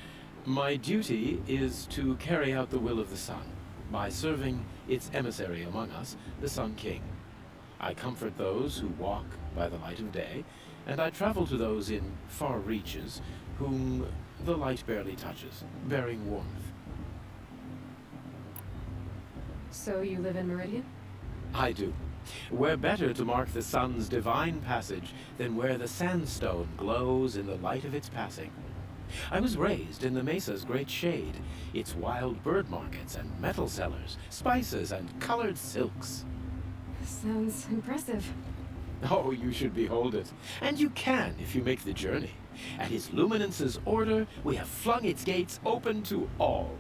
My duty is to carry out the will of the sun, by serving its emissary among us, the Sun King. I comfort those who walk by the light of day, and I travel to those in far reaches, whom the light barely touches, bearing warmth. So you live in Meridian? I do. Where better to mark the sun's divine passage than where the sandstone glows in the light of its passing. I was raised in the mesa's great shade, its wild bird markets and metal cellars, spices and colored silks. Sounds impressive. Oh, you should behold it. And you can if you make the journey. At his luminance's order, we have flung its gates open to all.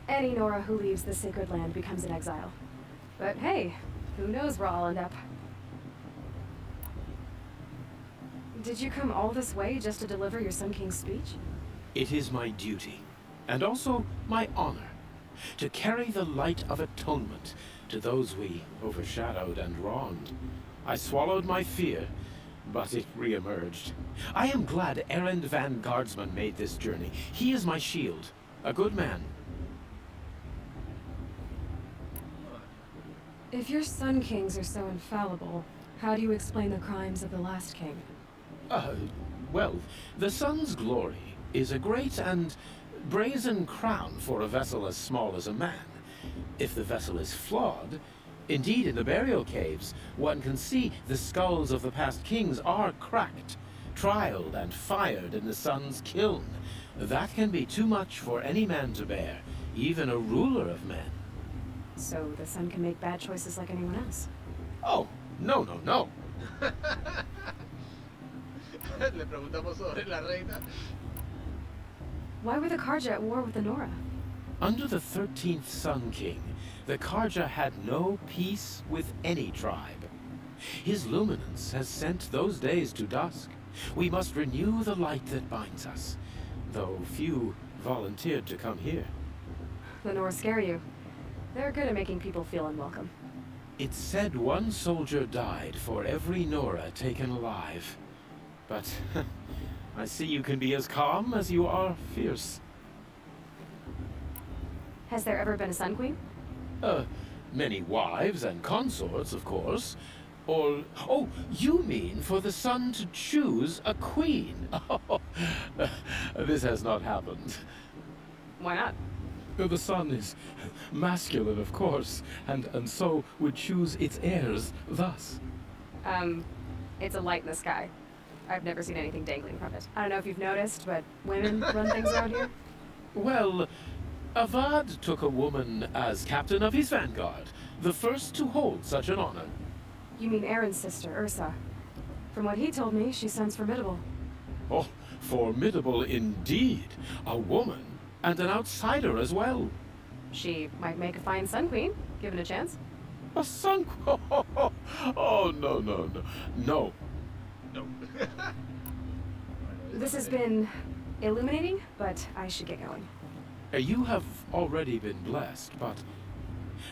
Any Nora who leaves the sacred land becomes an exile. But hey, who knows where I'll end up. Did you come all this way just to deliver your Sun King's speech? It is my duty, and also my honor, to carry the light of atonement to those we overshadowed and wronged. I swallowed my fear, but it re-emerged. I am glad Erend Van Guardsman made this journey. He is my shield, a good man. If your Sun Kings are so infallible, how do you explain the crimes of the last king? Well, the sun's glory is a great and brazen crown for a vessel as small as a man. If the vessel is flawed, indeed in the burial caves, one can see the skulls of the past kings are cracked, trialed and fired in the sun's kiln. That can be too much for any man to bear, even a ruler of men. So the sun can make bad choices like anyone else? Oh, no. Le preguntamos sobre la reina. Why were the Karja at war with the Nora? Under the 13th Sun King, the Karja had no peace with any tribe. His luminance has sent those days to dusk. We must renew the light that binds us, though few volunteered to come here. The Nora scare you. They're good at making people feel unwelcome. It's said one soldier died for every Nora taken alive. But I see you can be as calm as you are fierce. Has there ever been a Sun Queen? Many wives and consorts, of course. Or, oh, you mean for the sun to choose a queen? Oh, this has not happened. Why not? The sun is masculine, of course, and so would choose its heirs thus. It's a light in the sky. I've never seen anything dangling from it. I don't know if you've noticed, but women run things around here. Well, Avad took a woman as captain of his vanguard, the first to hold such an honor. You mean Aaron's sister, Ursa. From what he told me, she sounds formidable. Oh, formidable indeed. A woman, and an outsider as well. She might make a fine Sun Queen, given a chance. A Sun Queen? Oh, no, no, no. No. No. This has been illuminating, but I should get going. You have already been blessed, but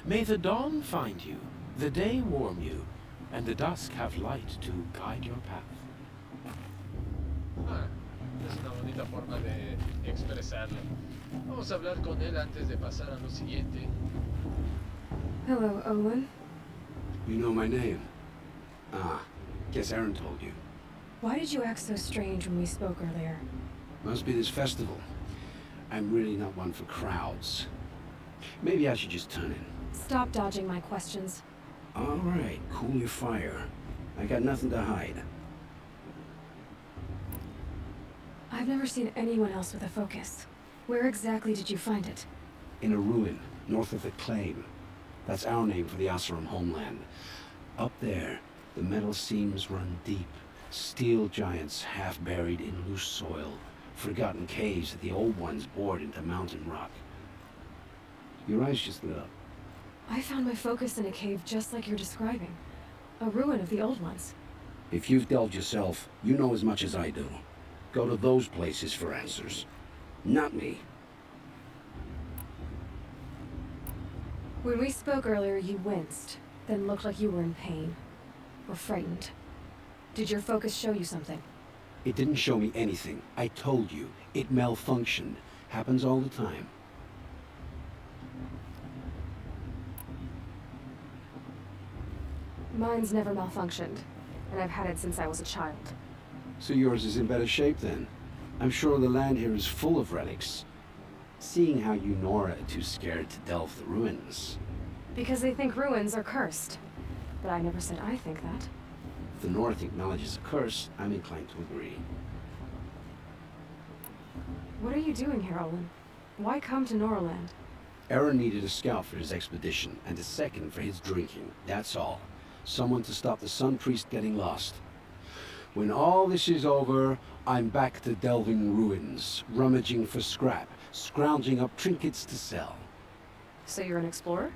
may the dawn find you, the day warm you, and the dusk have light to guide your path. Es una bonita forma de expresarlo. Vamos a hablar con él antes de pasar a lo siguiente. Hello, Olin. You know my name? Ah, guess Aaron told you. Why did you act so strange when we spoke earlier? Must be this festival. I'm really not one for crowds. Maybe I should just turn in. Stop dodging my questions. All right, cool your fire. I got nothing to hide. I've never seen anyone else with a focus. Where exactly did you find it? In a ruin, north of the Claim. That's our name for the Asuram homeland. Up there, the metal seams run deep. Steel giants half buried in loose soil. Forgotten caves that the old ones bored into mountain rock. Your eyes just lit up. I found my focus in a cave just like you're describing. A ruin of the old ones. If you've delved yourself, you know as much as I do. Go to those places for answers. Not me. When we spoke earlier, you winced, then looked like you were in pain. Or frightened. Did your focus show you something? It didn't show me anything. I told you. It malfunctioned. Happens all the time. Mine's never malfunctioned, and I've had it since I was a child. So yours is in better shape then. I'm sure the land here is full of relics. Seeing how you Nora are too scared to delve the ruins. Because they think ruins are cursed. But I never said I think that. If the North acknowledges a curse, I'm inclined to agree. What are you doing here, Olin? Why come to Noraland? Aaron needed a scout for his expedition, and a second for his drinking. That's all. Someone to stop the Sun Priest getting lost. When all this is over, I'm back to delving ruins, rummaging for scrap, scrounging up trinkets to sell. So you're an explorer?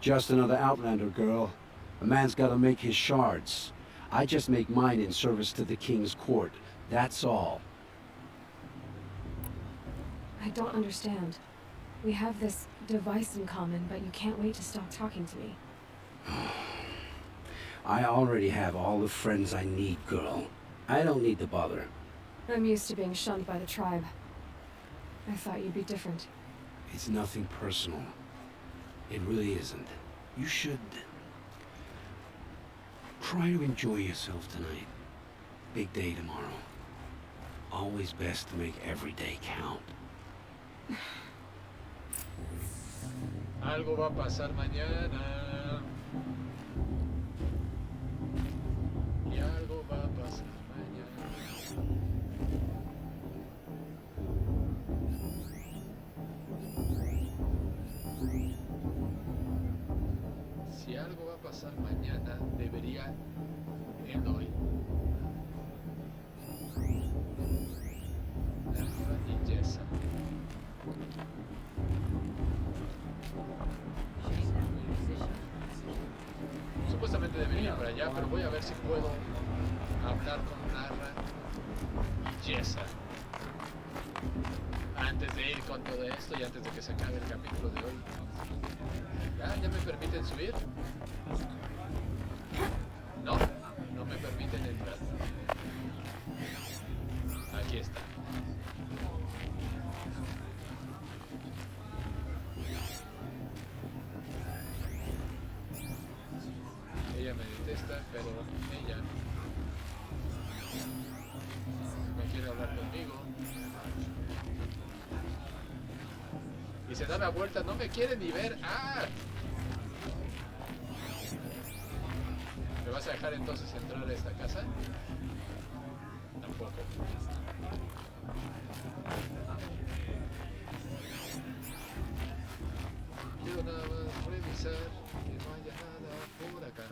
Just another Outlander, girl. A man's gotta make his shards. I just make mine in service to the King's court. That's all. I don't understand. We have this device in common, but you can't wait to stop talking to me. I already have all the friends I need, girl. I don't need to bother. I'm used to being shunned by the tribe. I thought you'd be different. It's nothing personal. It really isn't. You should try to enjoy yourself tonight. Big day tomorrow. Always best to make every day count. Algo va a pasar mañana. Y algo va a pasar mañana. Si algo va a pasar mañana, debería el hoy. La belleza. Supuestamente debería ir para allá, pero voy a ver si puedo hablar con Narra y Jessa antes de ir con todo esto y antes de que se acabe el capítulo de hoy. ¿Ya me permiten subir? No, no me permiten entrar. Aquí está. Ella me detesta, pero ella no quiere hablar conmigo. Y se da la vuelta, no me quiere ni ver. ¡Ah! ¿Me vas a dejar entonces entrar a esta casa? abajo. Quiero nada más revisar que no haya nada por acá.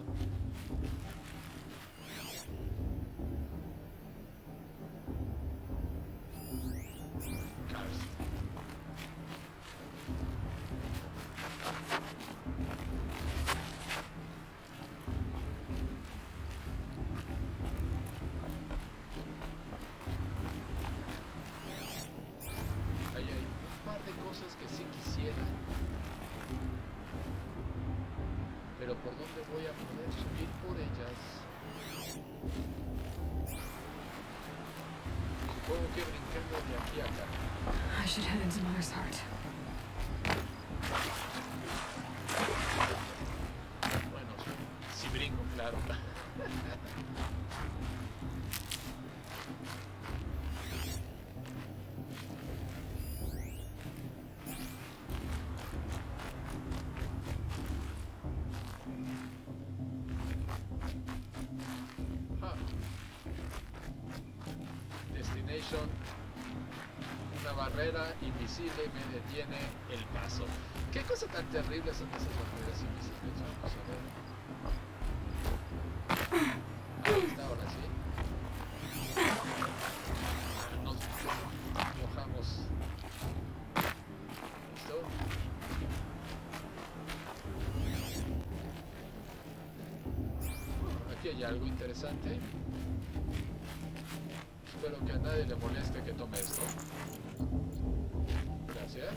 Ahí hay un par de cosas que sí quisiera, pero ¿por dónde voy a poder subir por ellas? Supongo que brincando de aquí a acá. I should head into Mother's Heart. Bueno, si brinco, claro. Ah. Destination. Una barrera invisible me detiene el paso. ¿Qué cosa tan terrible son esas barreras invisibles? Vamos a ver. Ahí está, ahora sí. Nos mojamos. ¿Listo? Aquí hay algo interesante. Espero que a nadie le moleste que tome esto. Gracias.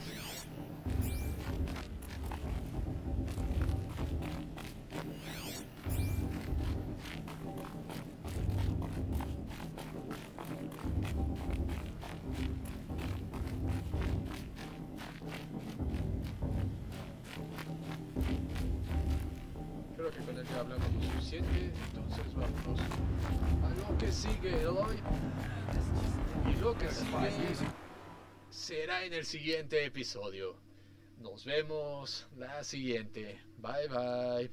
Creo que con él ya hablamos lo suficiente, entonces vámonos a lo que sigue hoy. Y lo que sigue será en el siguiente episodio. Nos vemos la siguiente. Bye bye.